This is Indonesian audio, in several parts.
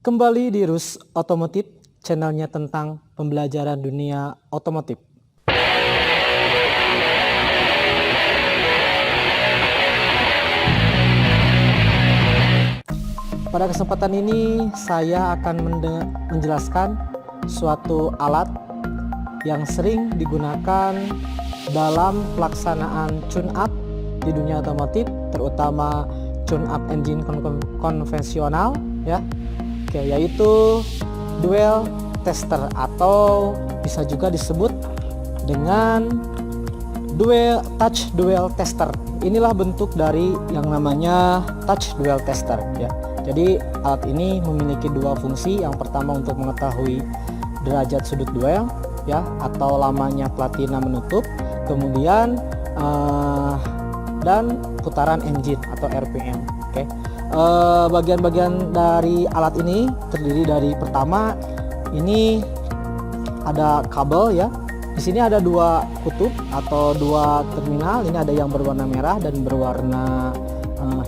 Kembali di Rus Otomotif, channelnya tentang pembelajaran dunia otomotif. Pada kesempatan ini saya akan menjelaskan suatu alat yang sering digunakan dalam pelaksanaan tune-up di dunia otomotif, terutama tune-up engine konvensional ya. Oke, yaitu dual tester atau bisa juga disebut dengan touch dual tester. Inilah bentuk dari yang namanya touch dual tester ya. Jadi alat ini memiliki dua fungsi. Yang pertama untuk mengetahui derajat sudut duel ya, atau lamanya platina menutup, kemudian dan putaran engine atau RPM. Oke. Bagian-bagian dari alat ini terdiri dari, pertama ini ada kabel ya. Di sini ada dua kutub atau dua terminal. Ini ada yang berwarna merah dan berwarna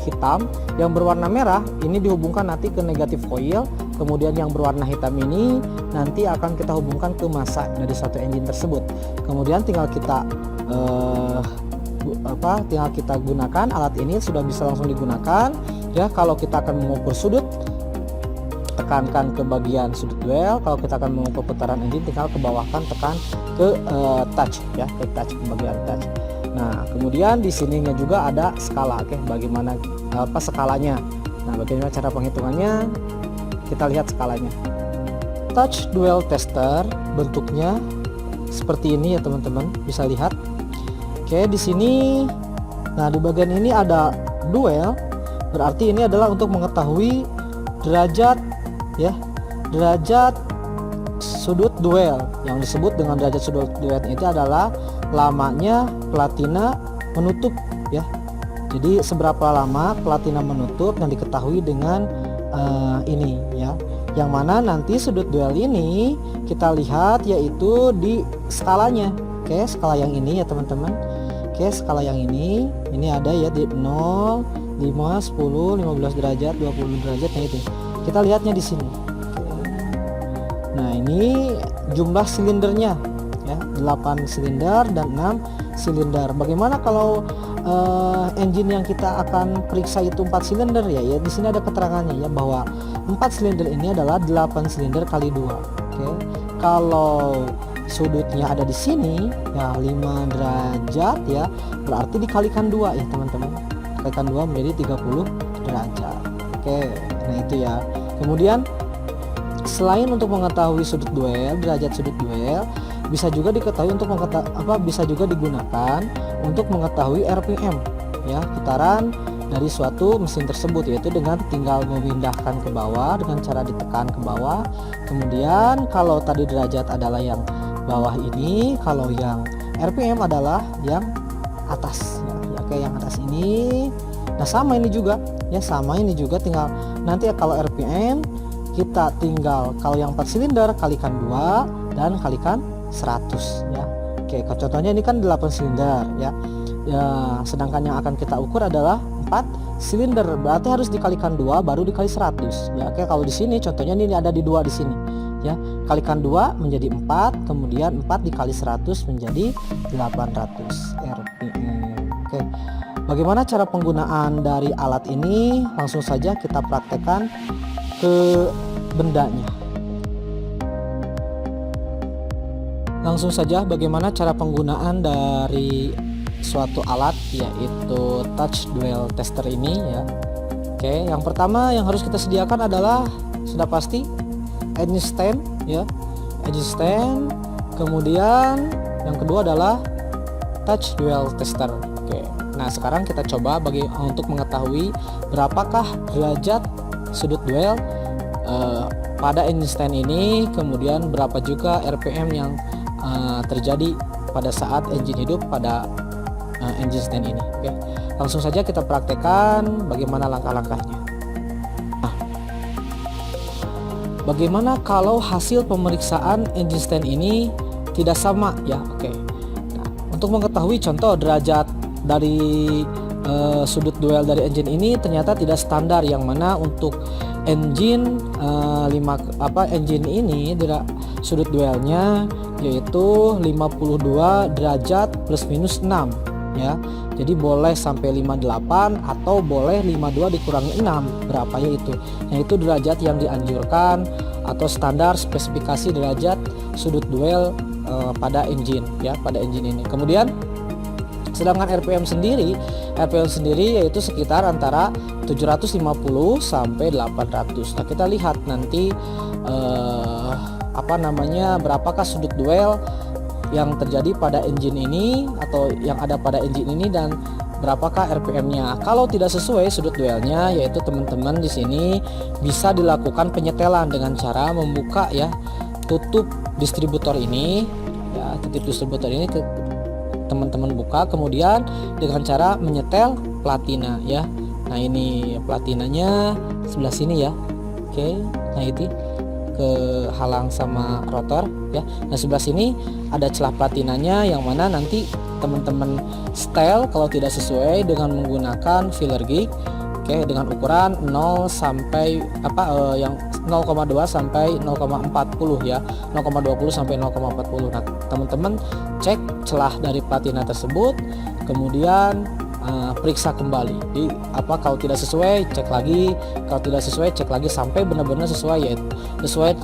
hitam. Yang berwarna merah ini dihubungkan nanti ke negatif koil, kemudian yang berwarna hitam ini nanti akan kita hubungkan ke massa dari satu engine tersebut. Kemudian tinggal kita gunakan alat ini, sudah bisa langsung digunakan ya. Kalau kita akan mengukur sudut, tekankan ke bagian sudut duel. Kalau kita akan mengukur putaran engine, tinggal ke bawahkan, tekan ke touch ya, ke touch, ke bagian touch. Nah, kemudian di sininya juga ada skala. Oke, bagaimana skalanya? Nah, bagaimana cara penghitungannya? Kita lihat skalanya. Touch dual tester bentuknya seperti ini ya teman-teman, bisa lihat. Oke, di sini, nah di bagian ini ada duel, berarti ini adalah untuk mengetahui derajat ya, derajat sudut duel. Yang disebut dengan derajat sudut duel itu adalah lamanya platina menutup ya. Jadi seberapa lama platina menutup yang diketahui dengan ini ya, yang mana nanti sudut duel ini kita lihat yaitu di skalanya. Oke, skala yang ini ya teman-teman. Oke, skala yang ini ada ya di 0, 5, 10, 15 derajat, 20 derajat. Nah itu kita lihatnya di sini. Nah, ini jumlah silindernya ya, 8 silinder dan 6 silinder. Bagaimana kalau engine yang kita akan periksa itu 4 silinder ya? Ya di sini ada keterangannya ya, bahwa 4 silinder ini adalah 8 silinder kali 2. Oke. Kalau sudutnya ada di sini ya 5 derajat ya, berarti dikalikan 2 ya teman-teman. Kalikan 2 menjadi 30 derajat. Oke, nah itu ya. Kemudian selain untuk mengetahui sudut duel, derajat sudut duel, bisa juga diketahui untuk bisa juga digunakan untuk mengetahui RPM ya, putaran dari suatu mesin tersebut, yaitu dengan tinggal memindahkan ke bawah dengan cara ditekan ke bawah. Kemudian kalau tadi derajat adalah yang bawah ini, kalau yang RPM adalah yang atas ya, kayak yang atas ini. Nah sama ini juga ya, sama ini juga, tinggal nanti ya, kalau RPM kita tinggal, kalau yang 4 silinder kalikan 2 dan kalikan 100 ya. Oke, contohnya ini kan 8 silinder ya. Ya, sedangkan yang akan kita ukur adalah 4 silinder, berarti harus dikalikan 2 baru dikali 100 ya. Oke, kalau di sini contohnya ini ada di 2 di sini ya. Kalikan 2 menjadi 4, kemudian 4 dikali 100 menjadi 800 RPM. Oke. Bagaimana cara penggunaan dari alat ini? Langsung saja kita praktekkan ke bendanya. Langsung saja bagaimana cara penggunaan dari suatu alat, yaitu touch dual tester ini ya. Oke, yang pertama yang harus kita sediakan adalah sudah pasti engine stand ya, engine stand. Kemudian yang kedua adalah touch dual tester. Oke, nah sekarang kita coba untuk mengetahui berapakah derajat sudut duel pada engine stand ini, kemudian berapa juga RPM yang terjadi pada saat engine hidup pada engine stand ini. Oke, langsung saja kita praktekkan bagaimana langkah-langkahnya. Nah, bagaimana kalau hasil pemeriksaan engine stand ini tidak sama ya? Oke, nah, untuk mengetahui contoh derajat dari sudut duel dari engine ini ternyata tidak standar, yang mana untuk engine engine ini sudut duelnya yaitu 52 derajat plus minus 6 ya. Jadi boleh sampai 58 atau boleh 52 dikurangi 6, berapa ya itu. Yang itu derajat yang dianjurkan atau standar spesifikasi derajat sudut duel pada engine ya, pada engine ini. Kemudian sedangkan RPM sendiri yaitu sekitar antara 750 sampai 800. Nah, kita lihat nanti berapakah sudut duel yang terjadi pada engine ini atau yang ada pada engine ini dan berapakah RPM-nya. Kalau tidak sesuai sudut duelnya, yaitu teman-teman di sini bisa dilakukan penyetelan dengan cara membuka ya tutup distributor ini ya, teman-teman buka, kemudian dengan cara menyetel platina ya. Nah, ini platinanya sebelah sini ya. Oke, nah itu kehalang sama rotor ya. Nah, sebelah sini ada celah platinanya yang mana nanti teman-teman setel kalau tidak sesuai dengan menggunakan filler gig. Oke, dengan ukuran 0 sampai yang 0,2 sampai 0,40 ya, 0,20 sampai 0,40. Nah, teman-teman cek celah dari platina tersebut, kemudian periksa kembali. Kalau tidak sesuai cek lagi, kalau tidak sesuai cek lagi sampai benar-benar sesuai ya, sesuai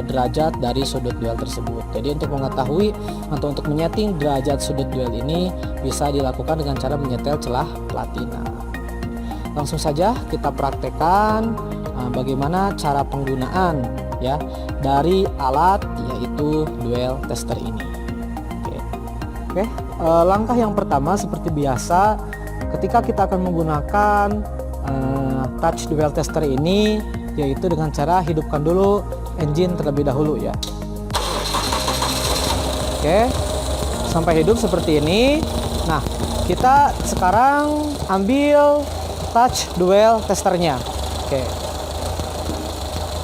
derajat dari sudut duel tersebut. Jadi untuk mengetahui atau untuk menyeting derajat sudut duel ini bisa dilakukan dengan cara menyetel celah platina. Langsung saja kita praktekkan bagaimana cara penggunaan ya dari alat yaitu duel tester ini. Oke. Langkah yang pertama seperti biasa, ketika kita akan menggunakan touch duel tester ini, yaitu dengan cara hidupkan dulu engine terlebih dahulu ya. Oke, sampai hidup seperti ini. Nah, kita sekarang ambil touch duel testernya. Oke,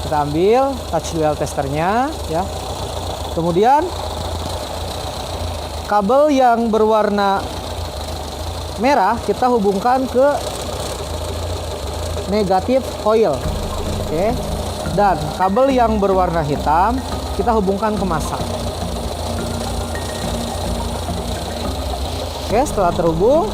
kita ambil touch duel testernya ya. Kemudian kabel yang berwarna merah kita hubungkan ke negatif coil. Oke. Dan kabel yang berwarna hitam kita hubungkan ke massa. Oke, setelah terhubung,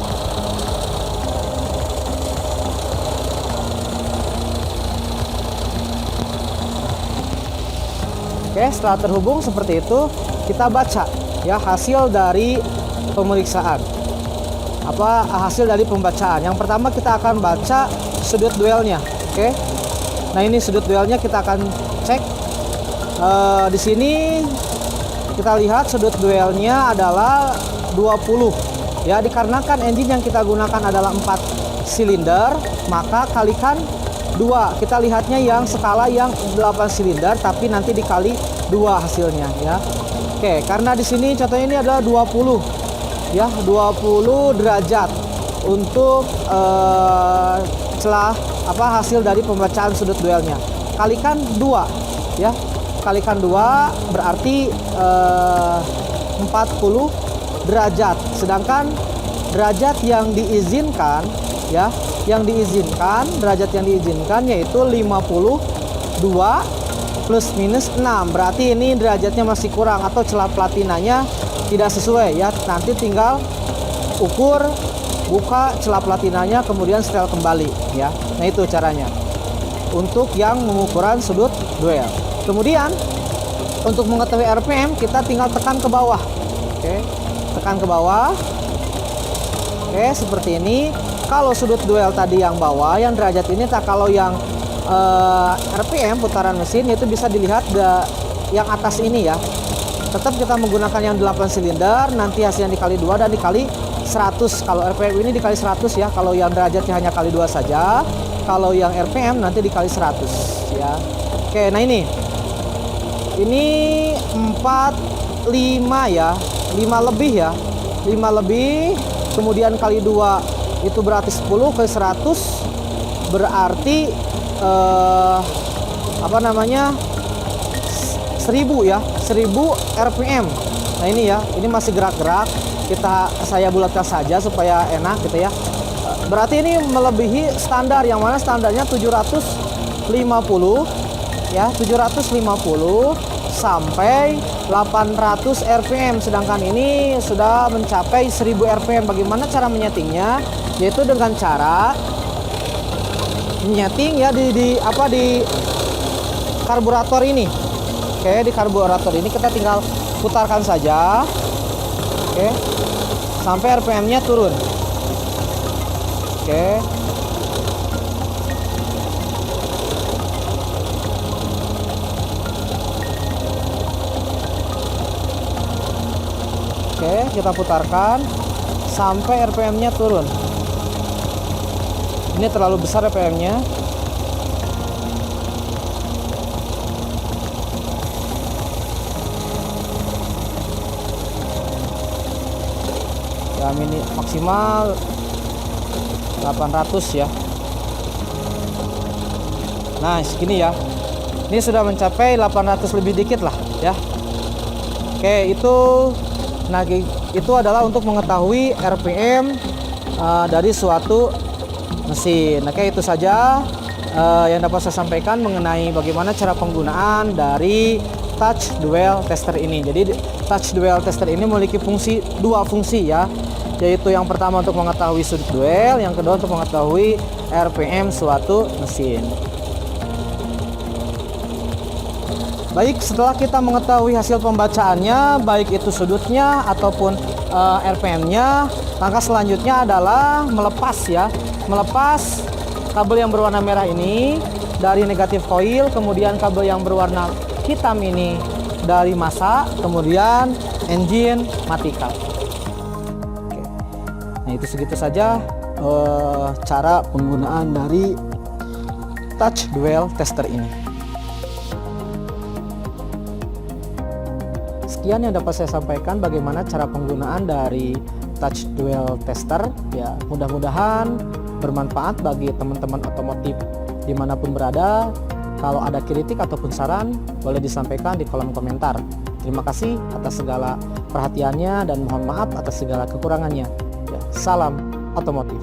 seperti itu, kita baca ya hasil dari pemeriksaan. Hasil dari pembacaan. Yang pertama kita akan baca sudut duelnya. Oke. Nah, ini sudut duelnya kita akan cek. Di sini kita lihat sudut duelnya adalah 20 ya, dikarenakan engine yang kita gunakan adalah 4 silinder, maka kalikan 2. Kita lihatnya yang skala yang 8 silinder tapi nanti dikali 2 hasilnya ya. Oke, karena di sini contohnya ini adalah 20 ya, 20 derajat untuk celah hasil dari pembacaan sudut duelnya. Kalikan 2 ya. Kalikan 2 berarti 40 derajat. Sedangkan derajat yang diizinkan ya, derajat yang diizinkan yaitu 52 plus minus 6. Berarti ini derajatnya masih kurang atau celah platinanya tidak sesuai ya. Nanti tinggal ukur, buka celah platinanya, kemudian setel kembali ya. Nah, itu caranya untuk yang pengukuran sudut duel. Kemudian untuk mengetahui RPM kita tinggal tekan ke bawah. Oke, tekan ke bawah. Oke, seperti ini. Kalau sudut duel tadi yang bawah, yang derajat ini, kalau yang RPM putaran mesin itu bisa dilihat yang atas ini ya. Tetap kita menggunakan yang 8 silinder, nanti hasilnya dikali 2 dan dikali 100. Kalau RPM ini dikali 100 ya. Kalau yang derajatnya hanya kali 2 saja. Kalau yang RPM nanti dikali 100 ya. Oke, nah ini 45 ya. 5 lebih ya. 5 lebih kemudian kali 2 itu berarti 10 kali 100 berarti 1000 ya, 1000 RPM. Nah, ini ya, ini masih gerak-gerak. Saya bulatkan saja supaya enak gitu ya. Berarti ini melebihi standar, yang mana standarnya 750 ya 750 sampai 800 rpm, sedangkan ini sudah mencapai 1000 rpm. Bagaimana cara menyetingnya? Yaitu dengan cara menyeting ya di karburator ini. Oke, di karburator ini kita tinggal putarkan saja. Oke, sampai rpm-nya turun. Oke. Oke, kita putarkan sampai rpm-nya turun. Ini terlalu besar rpm-nya. Ya, mini maksimal 800 ya. Nah, segini ya. Ini sudah mencapai 800 lebih dikit lah ya. Oke, itu adalah untuk mengetahui RPM dari suatu mesin. Oke, itu saja yang dapat saya sampaikan mengenai bagaimana cara penggunaan dari touch dual tester ini. Jadi touch dual tester ini memiliki dua fungsi ya, yaitu yang pertama untuk mengetahui sudut dual, yang kedua untuk mengetahui RPM suatu mesin. Baik, setelah kita mengetahui hasil pembacaannya, baik itu sudutnya ataupun RPM-nya, langkah selanjutnya adalah melepas kabel yang berwarna merah ini dari negatif coil, kemudian kabel yang berwarna hitam ini dari masa, kemudian engine matikan. Oke. Nah, itu segitu saja cara penggunaan dari touch dual tester ini. Sekian yang dapat saya sampaikan bagaimana cara penggunaan dari touch dual tester ya. Mudah-mudahan bermanfaat bagi teman-teman otomotif dimanapun berada. Kalau ada kritik ataupun saran boleh disampaikan di kolom komentar. Terima kasih atas segala perhatiannya dan mohon maaf atas segala kekurangannya ya. Salam otomotif.